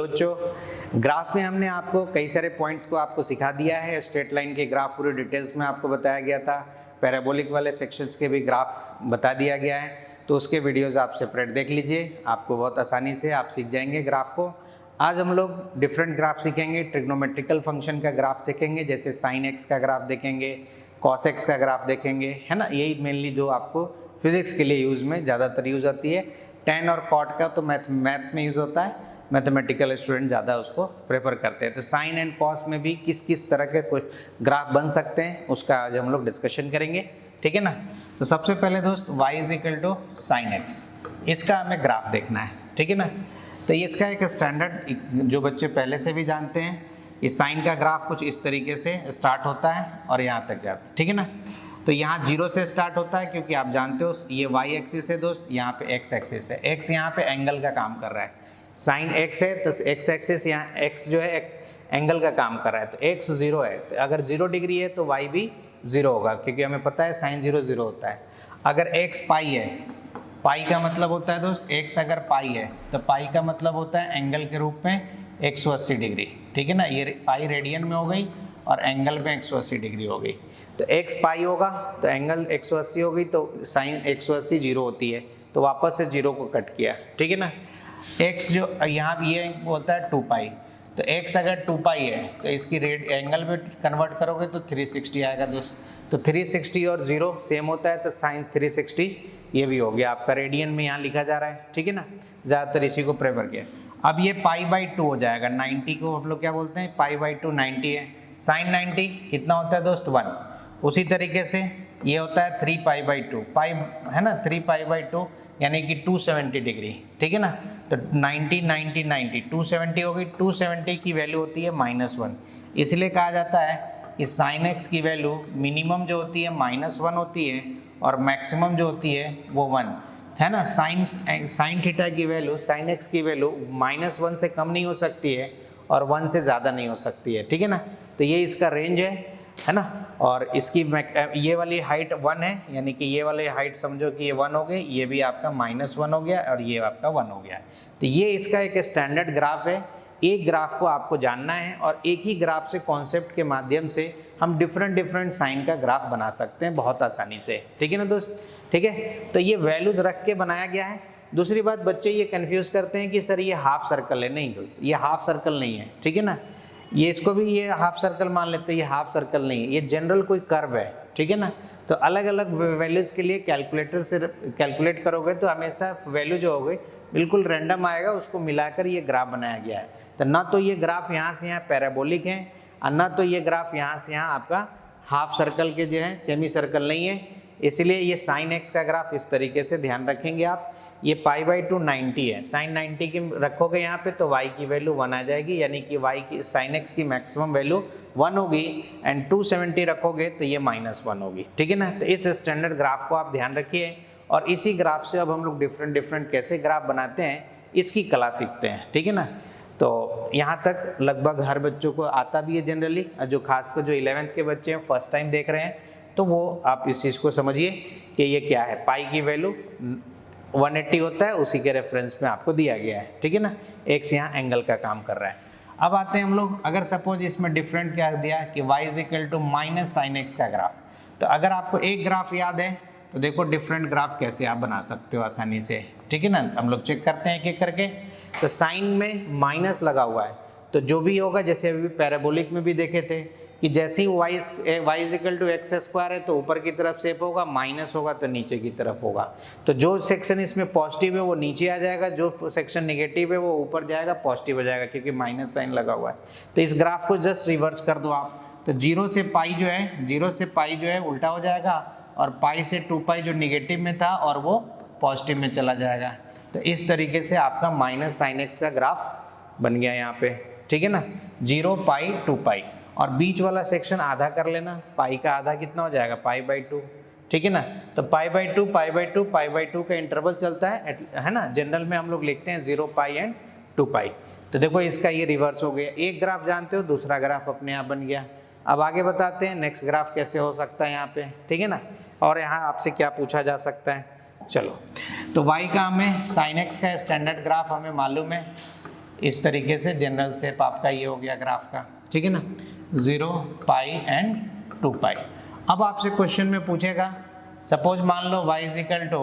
Hello बच्चों, graph में हमने आपको कई सारे पॉइंट्स को आपको सिखा दिया है। स्ट्रेट लाइन के ग्राफ पूरे डिटेल्स में आपको बताया गया था, पैराबोलिक वाले सेक्शंस के भी ग्राफ बता दिया गया है, तो उसके वीडियोस आप सेपरेट देख लीजिए, आपको बहुत आसानी से आप सीख जाएंगे ग्राफ को। आज हम लोग डिफरेंट ग्राफ सीखेंगे, ट्रिग्नोमेट्रिकल फंक्शन का ग्राफ सीखेंगे, जैसे साइन एक्स का ग्राफ देखेंगे, कॉस एक्स का ग्राफ देखेंगे, है ना। यही मेनली जो आपको फिजिक्स के लिए यूज़ में ज़्यादातर यूज़ आती है। टेन और कॉट का तो मैथ्स में यूज़ होता है, मैथमेटिकल स्टूडेंट ज़्यादा उसको प्रेफर करते हैं। तो साइन एंड कॉस में भी किस किस तरह के कुछ ग्राफ बन सकते हैं उसका आज हम लोग डिस्कशन करेंगे, ठीक है ना। तो सबसे पहले दोस्त y is equal to sine x, इसका हमें ग्राफ देखना है, ठीक है ना। तो ये इसका एक स्टैंडर्ड जो बच्चे पहले से भी जानते हैं, इस साइन का ग्राफ कुछ इस तरीके से स्टार्ट होता है और यहाँ तक जाता है, ठीक है ना। तो यहाँ जीरो से स्टार्ट होता है क्योंकि आप जानते हो ये y एक्सिस है दोस्त, यहाँ पे x एक्सिस है, x यहाँ पे एंगल का काम कर रहा है। साइन x है तो x एक्सिस यहाँ x जो है एंगल का काम कर रहा है, तो x 0 है, तो अगर 0 डिग्री है तो y भी 0 होगा, क्योंकि हमें पता है साइन 0 0 होता है। अगर x पाई है, पाई का मतलब होता है दोस्त x अगर पाई है तो पाई का मतलब होता है एंगल के रूप में 180 डिग्री, ठीक है ना। ये पाई रेडियन में हो गई और एंगल में 180 डिग्री हो गई, तो x पाई होगा तो एंगल 180 हो गई, तो साइन 180 0 होती है, तो वापस से 0 को कट किया, ठीक है ना। x जो यहाँ ये बोलता है 2 पाई, तो x अगर 2 पाई है तो इसकी रेड एंगल में कन्वर्ट करोगे तो 360 आएगा दोस्त। तो 360 और 0 सेम होता है, तो साइन 360 ये भी हो गया आपका, रेडियन में यहाँ लिखा जा रहा है, ठीक है ना। ज़्यादातर इसी को प्रेफर किया। अब ये पाई बाई 2 हो जाएगा, 90 को हम लोग क्या बोलते हैं, पाई बाई 2 90 है। साइन 90 कितना होता है दोस्त 1। उसी तरीके से ये होता है 3 पाई बाई 2, पाई है ना, 3 पाई बाई 2 यानी कि 270 डिग्री, ठीक है ना। तो 90 90 90 270 हो गई, 270 की वैल्यू होती है -1, इसलिए कहा जाता है कि साइन एक्स की वैल्यू मिनिमम जो होती है -1 होती है और मैक्सिमम जो होती है वो 1 है ना। साइन थीटा की वैल्यू, साइन एक्स की वैल्यू -1 से कम नहीं हो सकती है और 1 से ज़्यादा नहीं हो सकती है, ठीक है ना। तो ये इसका रेंज है ना। और इसकी ये वाली हाइट 1 है, यानी कि ये वाली हाइट समझो कि ये 1 हो गई, ये भी आपका -1 हो गया और ये आपका 1 हो गया। तो ये इसका एक स्टैंडर्ड ग्राफ है। एक ग्राफ को आपको जानना है और एक ही ग्राफ से कॉन्सेप्ट के माध्यम से हम डिफरेंट साइन का ग्राफ बना सकते हैं बहुत आसानी से, ठीक है ना दोस्त, ठीक है। तो ये वैल्यूज रख के बनाया गया है। दूसरी बात, बच्चे ये कंफ्यूज करते हैं कि सर ये हाफ सर्कल है, नहीं दोस्त, ये हाफ सर्कल नहीं है, ठीक है ना। ये इसको भी ये हाफ सर्कल मान लेते हैं, ये हाफ सर्कल नहीं है, ये जनरल कोई कर्व है, ठीक है ना। तो अलग अलग वैल्यूज के लिए कैलकुलेटर से कैलकुलेट करोगे तो हमेशा वैल्यू जो होगी बिल्कुल रैंडम आएगा, उसको मिलाकर ये ग्राफ बनाया गया है। तो ना तो ये ग्राफ यहाँ से यहाँ पैराबोलिक है और ना तो ये ग्राफ यहाँ से यहाँ आपका हाफ सर्कल के जो है सेमी सर्कल नहीं है, इसलिए ये साइन एक्स का ग्राफ इस तरीके से ध्यान रखेंगे आप। ये पाई बाई 2 90 है, साइन 90 की रखोगे यहाँ पे तो y की वैल्यू 1 आ जाएगी, यानी कि y की साइन x की मैक्सिमम वैल्यू 1 होगी एंड 270 रखोगे तो ये -1 होगी, ठीक है ना। तो इस स्टैंडर्ड ग्राफ को आप ध्यान रखिए और इसी ग्राफ से अब हम लोग डिफरेंट कैसे ग्राफ बनाते हैं इसकी कला सीखते हैं, ठीक है ना। तो यहाँ तक लगभग हर बच्चों को आता भी है जनरली, जो खासकर जो 11th के बच्चे हैं फर्स्ट टाइम देख रहे हैं, तो वो आप इस चीज़ को समझिए कि ये क्या है। पाई की वैल्यू 180 होता है, उसी के रेफरेंस में आपको दिया गया है, ठीक है ना। एक्स यहाँ एंगल का काम कर रहा है। अब आते हैं हम लोग, अगर सपोज इसमें डिफरेंट क्या दिया कि y is equal to minus sine x का ग्राफ, तो अगर आपको एक ग्राफ याद है तो देखो डिफरेंट ग्राफ कैसे आप बना सकते हो आसानी से, ठीक है ना। हम लोग चेक करते हैं एक एक करके। तो साइन में माइनस लगा हुआ है, तो जो भी होगा, जैसे अभी पैराबोलिक में भी देखे थे कि जैसे ही y is equal to x square है तो ऊपर की तरफ शेप होगा, माइनस होगा तो नीचे की तरफ होगा। तो जो सेक्शन इसमें पॉजिटिव है वो नीचे आ जाएगा, जो सेक्शन नेगेटिव है वो ऊपर जाएगा, पॉजिटिव हो जाएगा, क्योंकि माइनस साइन लगा हुआ है। तो इस ग्राफ को जस्ट रिवर्स कर दो आप, तो 0 से पाई जो है उल्टा हो जाएगा और पाई से 2 पाई जो निगेटिव में था और वो पॉजिटिव में चला जाएगा। तो इस तरीके से आपका माइनस साइन एक्स का ग्राफ बन गया यहाँ पे, ठीक है ना। 0 पाई 2 पाई और बीच वाला सेक्शन आधा कर लेना, पाई का आधा कितना हो जाएगा, पाई बाई 2, ठीक है ना। तो pi by 2 pi by 2 pi by 2 का इंटरवल चलता है ना। जनरल में हम लोग लिखते हैं 0 पाई एंड 2 पाई। तो देखो इसका ये रिवर्स हो गया, एक ग्राफ जानते हो, दूसरा ग्राफ अपने आप बन गया। अब आगे बताते हैं नेक्स्ट ग्राफ कैसे हो सकता है यहाँ पे, ठीक है ना। और यहाँ आपसे क्या पूछा जा सकता है, चलो। तो y का हमें साइन एक्स का स्टैंडर्ड ग्राफ हमें मालूम है, इस तरीके से जनरल शेप आपका ये हो गया ग्राफ का, ठीक है ना, 0, पाई एंड 2 पाई। अब आपसे क्वेश्चन में पूछेगा, सपोज मान लो y is equal to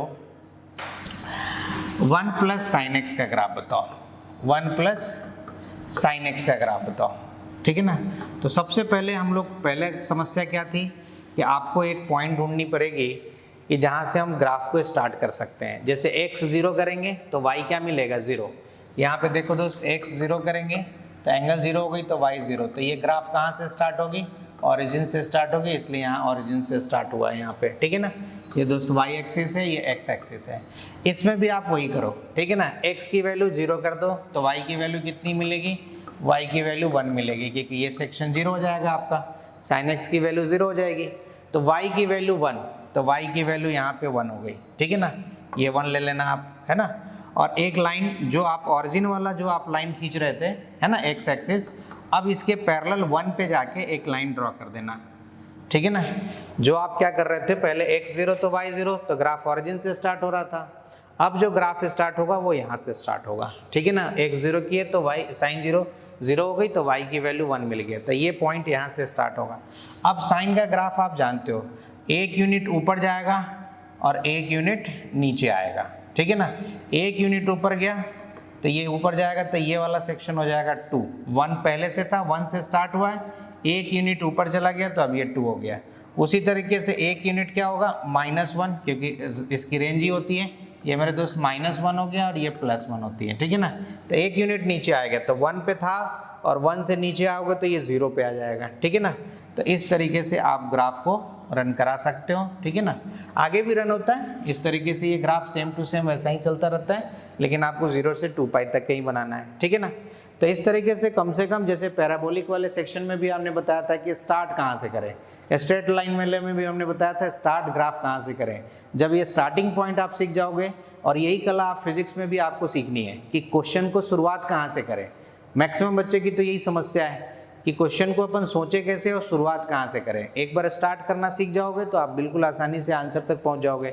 1 plus sine x का ग्राफ बताओ, 1 प्लस साइन एक्स का ग्राफ बताओ, ठीक है ना। तो सबसे पहले हम लोग, पहले समस्या क्या थी कि आपको एक पॉइंट ढूंढनी पड़ेगी कि जहाँ से हम ग्राफ को स्टार्ट कर सकते हैं। जैसे x 0 करेंगे तो y क्या मिलेगा, 0। यहाँ पे देखो दोस्त, x 0 करेंगे तो एंगल 0 हो गई तो y 0। तो ये ग्राफ कहाँ से स्टार्ट होगी, ओरिजिन से स्टार्ट होगी, इसलिए यहाँ ओरिजिन से स्टार्ट हुआ है यहाँ पे, ठीक है ना। ये दोस्त y एक्सिस है, ये x एक्सिस है। इसमें भी आप वही करो, ठीक है ना। x की वैल्यू 0 कर दो तो y की वैल्यू कितनी मिलेगी, y की वैल्यू 1 मिलेगी, क्योंकि ये सेक्शन 0 हो जाएगा आपका, sin x की वैल्यू 0 हो जाएगी। तो y की वैल्यू 1, तो y की वैल्यू यहाँ पे 1 हो गई, ठीक है ना। ये 1 ले लेना आप, है ना। और एक लाइन जो आप ऑरिजिन वाला जो आप लाइन खींच रहे थे, है ना, x एक्सिस, अब इसके पैरेलल 1 पे जाके एक लाइन ड्रॉ कर देना, ठीक है ना। जो आप क्या कर रहे थे, पहले x 0 तो y 0, तो ग्राफ ऑरिजिन से स्टार्ट हो रहा था। अब जो ग्राफ स्टार्ट होगा वो यहाँ से स्टार्ट होगा, ठीक है ना। x 0 किए तो y साइन 0 0 हो गई तो y की वैल्यू 1 मिल गया, तो ये पॉइंट यहाँ से स्टार्ट होगा। अब साइन का ग्राफ आप जानते हो, 1 यूनिट ऊपर जाएगा और 1 यूनिट नीचे आएगा, ठीक है ना। 1 यूनिट ऊपर गया तो ये ऊपर जाएगा, तो ये वाला सेक्शन हो जाएगा 2। 1 पहले से था, 1 से स्टार्ट हुआ है, 1 यूनिट ऊपर चला गया तो अब ये 2 हो गया। उसी तरीके से 1 यूनिट क्या होगा, -1, क्योंकि इसकी रेंज ही होती है। ये मेरे दोस्त -1 हो गया और ये +1 होती है, ठीक है ना। तो 1 यूनिट नीचे आएगा, तो 1 पे था और 1 से नीचे आओगे तो ये 0 पे आ जाएगा, ठीक है ना। तो इस तरीके से आप ग्राफ को रन करा सकते हो, ठीक है ना। आगे भी रन होता है इस तरीके से, ये ग्राफ सेम टू सेम वैसा ही चलता रहता है, लेकिन आपको 0 से 2 पाई तक कहीं बनाना है, ठीक है ना। तो इस तरीके से कम जैसे पैराबोलिक वाले सेक्शन में भी हमने बताया था कि स्टार्ट कहाँ से करें, स्ट्रेट लाइन वाले में भी हमने बताया था स्टार्ट ग्राफ कहाँ से करें। जब ये स्टार्टिंग पॉइंट आप सीख जाओगे, और यही कला आप फिजिक्स में भी आपको सीखनी है कि क्वेश्चन को शुरुआत कहाँ से करें। मैक्सिमम बच्चे की तो यही समस्या है कि क्वेश्चन को अपन सोचे कैसे और शुरुआत कहाँ से करें। एक बार स्टार्ट करना सीख जाओगे तो आप बिल्कुल आसानी से आंसर तक पहुँच जाओगे।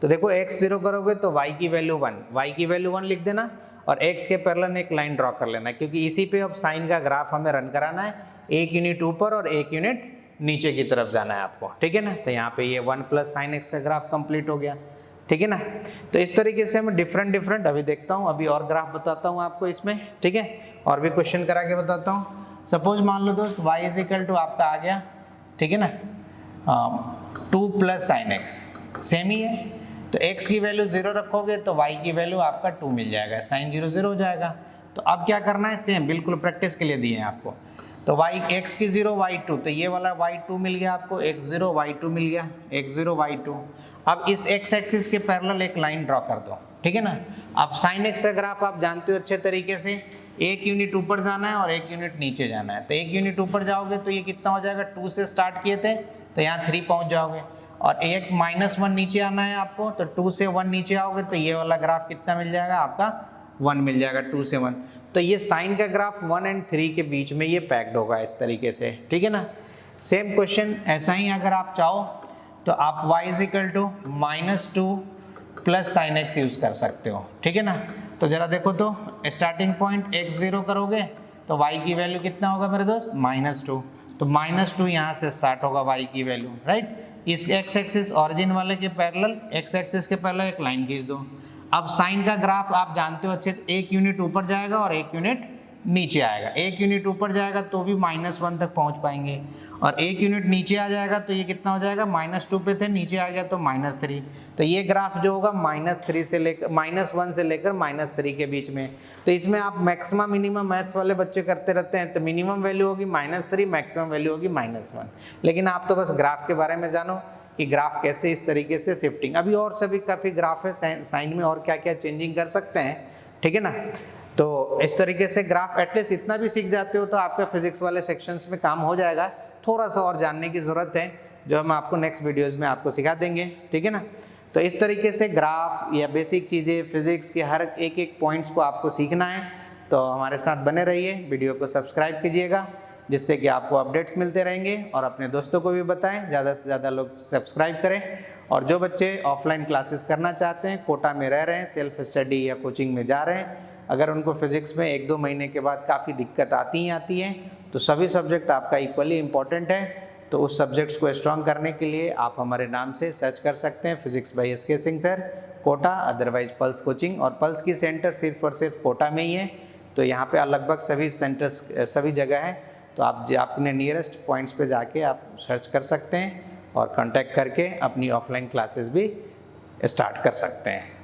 तो देखो x 0 करोगे तो y की वैल्यू 1, y की वैल्यू 1 लिख देना और x के पैरेलल एक लाइन ड्रॉ कर लेना, क्योंकि इसी पे अब साइन का ग्राफ हमें रन कराना है। 1 यूनिट ऊपर और 1 यूनिट नीचे की तरफ जाना है आपको, ठीक है ना। तो यहाँ पे ये 1 प्लस साइन एक्स का ग्राफ कंप्लीट हो गया, ठीक है ना। तो इस तरीके से मैं डिफरेंट अभी देखता हूँ, अभी और ग्राफ बताता हूँ आपको इसमें, ठीक है, और भी क्वेश्चन करा के बताता हूँ। सपोज मान लो दोस्त y इज इक्वल टू आपका आ गया, ठीक है ना, 2 प्लस साइन एक्स, सेम ही है। तो x की वैल्यू 0 रखोगे तो y की वैल्यू आपका 2 मिल जाएगा, साइन 0 0 हो जाएगा। तो अब क्या करना है, सेम बिल्कुल प्रैक्टिस के लिए दिए हैं आपको। तो x की 0 y 2, तो ये वाला y 2 मिल गया आपको, x 0 y 2 मिल गया, x 0 y 2। अब इस x एक्सिस के पैरेलल एक लाइन ड्रॉ कर दो, ठीक है ना। अब साइन x का ग्राफ आप जानते हो अच्छे तरीके से, 1 यूनिट ऊपर जाना है और 1 यूनिट नीचे जाना है। तो 1 यूनिट ऊपर जाओगे तो ये कितना हो जाएगा, 2 से स्टार्ट किए थे तो यहाँ 3 पहुँच जाओगे, और एक -1 नीचे आना है आपको, तो 2 से 1 नीचे आओगे तो ये वाला ग्राफ कितना मिल जाएगा आपका, 1 मिल जाएगा, 2 से 1। तो ये साइन का ग्राफ 1 और 3 के बीच में ये पैक्ड होगा इस तरीके से, ठीक है ना। सेम क्वेश्चन ऐसा ही अगर आप चाहो तो आप y is equal to -2 plus sine x use कर सकते हो, ठीक है ना। तो जरा देखो तो स्टार्टिंग पॉइंट x 0 करोगे तो y की वैल्यू कितना होगा मेरे दोस्त, -2। तो -2 यहाँ से स्टार्ट होगा y की वैल्यू, राइट। इस x एक्सिस ऑरिजिन वाले के पैरेलल, x एक्सिस के पैरेलल एक लाइन खींच दो। अब साइन का ग्राफ आप जानते हो अच्छे, 1 यूनिट ऊपर जाएगा और 1 यूनिट नीचे आएगा। 1 यूनिट ऊपर जाएगा तो भी -1 तक पहुंच पाएंगे, और 1 यूनिट नीचे आ जाएगा तो ये कितना हो जाएगा, -2 पे थे, नीचे आ गया तो -3। तो ये ग्राफ जो होगा -1 से लेकर -3 के बीच में। तो इसमें आप मैक्सिमम मिनिमम मैथ्स वाले बच्चे करते रहते हैं, तो मिनिमम वैल्यू होगी -3, मैक्सिमम वैल्यू होगी -1। लेकिन आप तो बस ग्राफ के बारे में जानो कि ग्राफ कैसे इस तरीके से शिफ्टिंग, अभी और सभी काफ़ी ग्राफ है साइन में, और क्या क्या चेंजिंग कर सकते हैं, ठीक है ना। तो इस तरीके से ग्राफ एटलीस्ट इतना भी सीख जाते हो तो आपका फिजिक्स वाले सेक्शंस में काम हो जाएगा। थोड़ा सा और जानने की ज़रूरत है जो हम आपको नेक्स्ट वीडियोज़ में आपको सिखा देंगे, ठीक है ना। तो इस तरीके से ग्राफ या बेसिक चीज़ें फिजिक्स के हर एक पॉइंट्स को आपको सीखना है, तो हमारे साथ बने रहिए, वीडियो को सब्सक्राइब कीजिएगा, जिससे कि आपको अपडेट्स मिलते रहेंगे, और अपने दोस्तों को भी बताएं, ज़्यादा से ज़्यादा लोग सब्सक्राइब करें। और जो बच्चे ऑफलाइन क्लासेस करना चाहते हैं, कोटा में रह रहे हैं, सेल्फ स्टडी या कोचिंग में जा रहे हैं, अगर उनको फिज़िक्स में 1-2 महीने के बाद काफ़ी दिक्कत आती ही आती है, तो सभी सब्जेक्ट आपका इक्वली इम्पॉर्टेंट है। तो उस सब्जेक्ट्स को स्ट्रॉन्ग करने के लिए आप हमारे नाम से सर्च कर सकते हैं, physics by S K Singh sir, Kota, otherwise Pulse coaching. और पल्स की सेंटर सिर्फ और सिर्फ कोटा में ही है, तो यहाँ पे लगभग सभी सेंटर्स सभी जगह है। तो आप अपने नियरेस्ट पॉइंट्स पे जाके आप सर्च कर सकते हैं और कांटेक्ट करके अपनी ऑफलाइन क्लासेस भी स्टार्ट कर सकते हैं।